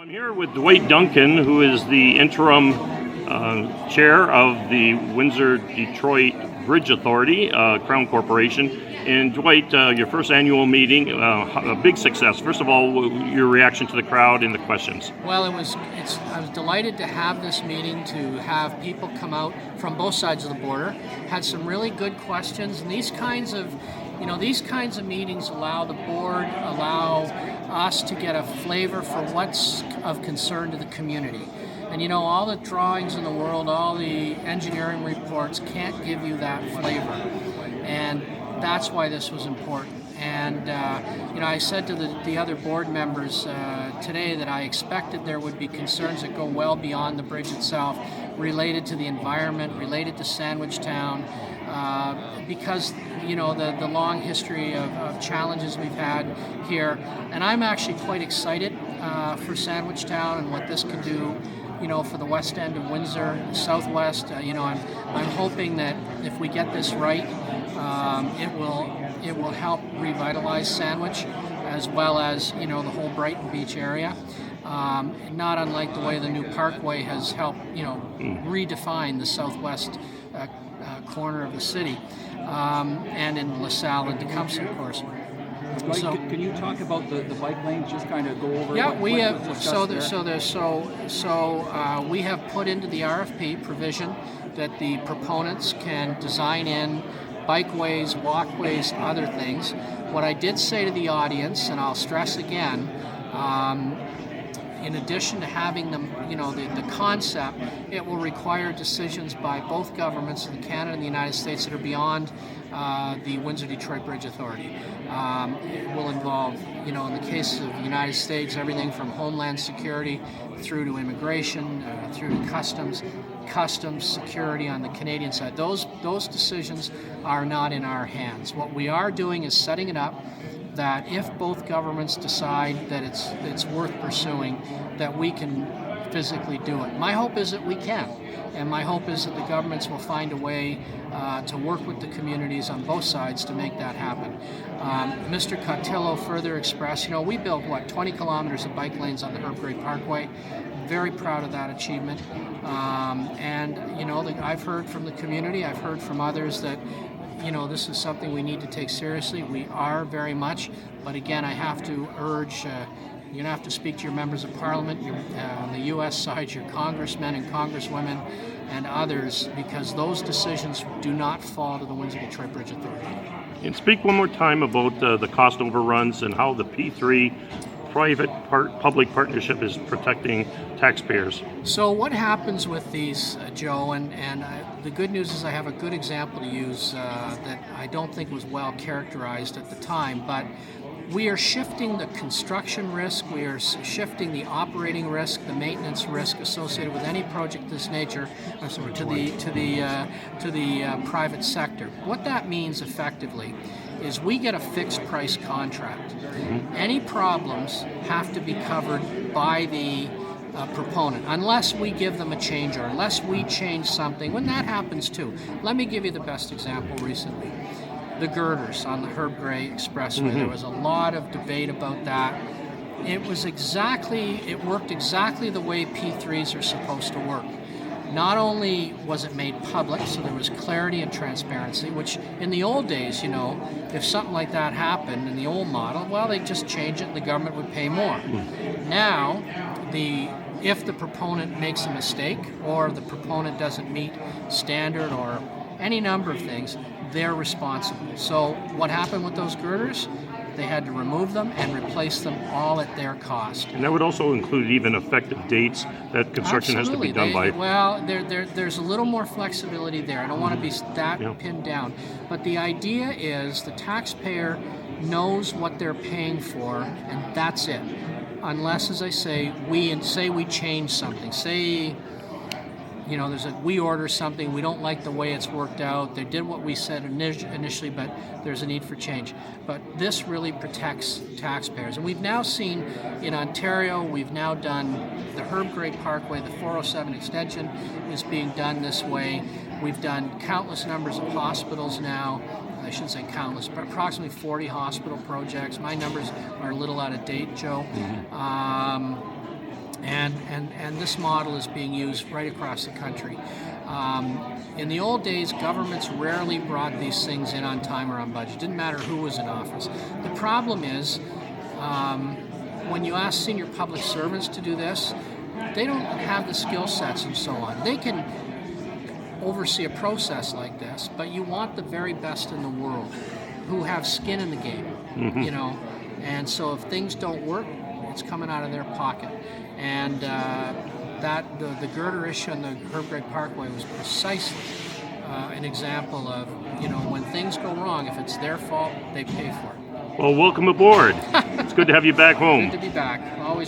I'm here with Dwight Duncan, who is the interim chair of the Windsor-Detroit Bridge Authority, Crown Corporation. And Dwight, your first annual meeting, a big success. First of all, your reaction to the crowd and the questions. Well, I was delighted to have this meeting, to have people come out from both sides of the border. Had some really good questions, and these kinds of meetings allow the board, allow us to get a flavor for what's of concern to the community. And all the drawings in the world, all the engineering reports can't give you that flavor. And that's why this was important. And I said to the other board members today that I expected there would be concerns that go well beyond the bridge itself, related to the environment, related to Sandwich Town, because the long history of challenges we've had here. And I'm actually quite excited for Sandwich Town and what this can do, for the west end of Windsor, Southwest. I'm hoping that if we get this right, it will help revitalize Sandwich, as well as the whole Brighton Beach area. Not unlike the way the new Parkway has helped redefine the southwest corner of the city, and in LaSalle and Tecumseh, of course. Dwight, so, can you talk about the bike lanes? Just kind of go over. Yeah, we have. We have put into the RFP provision that the proponents can design in bikeways, walkways, other things. What I did say to the audience, and I'll stress again, in addition to having them, the concept, it will require decisions by both governments, in Canada and the United States, that are beyond the Windsor-Detroit Bridge Authority. It will involve, in the case of the United States, everything from Homeland Security through to immigration, through to customs security on the Canadian side. Those decisions are not in our hands. What we are doing is setting it up that if both governments decide that it's worth pursuing, that we can physically do it. My hope is that we can, and my hope is that the governments will find a way to work with the communities on both sides to make that happen. Mr. Cotillo further expressed, we built 20 kilometers of bike lanes on the Herb Gray Parkway. Very proud of that achievement. I've heard from the community, I've heard from others that this is something we need to take seriously. We are very much, but again, I have to urge, you're going to have to speak to your members of parliament, on the U.S. side, your congressmen and congresswomen and others, because those decisions do not fall to the Windsor-Detroit Bridge Authority. And speak one more time about the cost overruns and how the P3 private-public partnership is protecting taxpayers. So what happens with these, Joe, and the good news is I have a good example to use that I don't think was well characterized at the time, but we are shifting the construction risk, we are shifting the operating risk, the maintenance risk associated with any project of this nature to the private sector. What that means effectively is we get a fixed price contract. Mm-hmm. Any problems have to be covered by the proponent, unless we give them a change or unless we change something. When that happens too, let me give you the best example recently. The girders on the Herb Gray Expressway. Mm-hmm. There was a lot of debate about that. It worked exactly the way P3s are supposed to work. Not only was it made public, so there was clarity and transparency, which in the old days, if something like that happened in the old model, well, they'd just change it and the government would pay more. Mm-hmm. Now, if the proponent makes a mistake or the proponent doesn't meet standard or any number of things, they're responsible. So what happened with those girders? They had to remove them and replace them all at their cost. And that would also include even effective dates that construction Absolutely. Has to be done by. Well, there's a little more flexibility there. I don't want to be that pinned down. But the idea is the taxpayer knows what they're paying for, and that's it. Unless, as I say, we change something. Say, we order something, we don't like the way it's worked out, they did what we said initially, but there's a need for change. But this really protects taxpayers. And we've now seen in Ontario, we've now done the Herb Gray Parkway, the 407 extension is being done this way. We've done countless numbers of hospitals now. I shouldn't say countless, but approximately 40 hospital projects. My numbers are a little out of date, Joe. Mm-hmm. And this model is being used right across the country. In the old days, governments rarely brought these things in on time or on budget. Didn't matter who was in office. The problem is, when you ask senior public servants to do this, they don't have the skill sets and so on. They can oversee a process like this, but you want the very best in the world who have skin in the game, you know. And so if things don't work, it's coming out of their pocket. And the girder issue on the Herb Gregg Parkway was precisely an example of, you know, when things go wrong, if it's their fault, they pay for it. Well, welcome aboard. It's good to have you back home. Good to be back. Always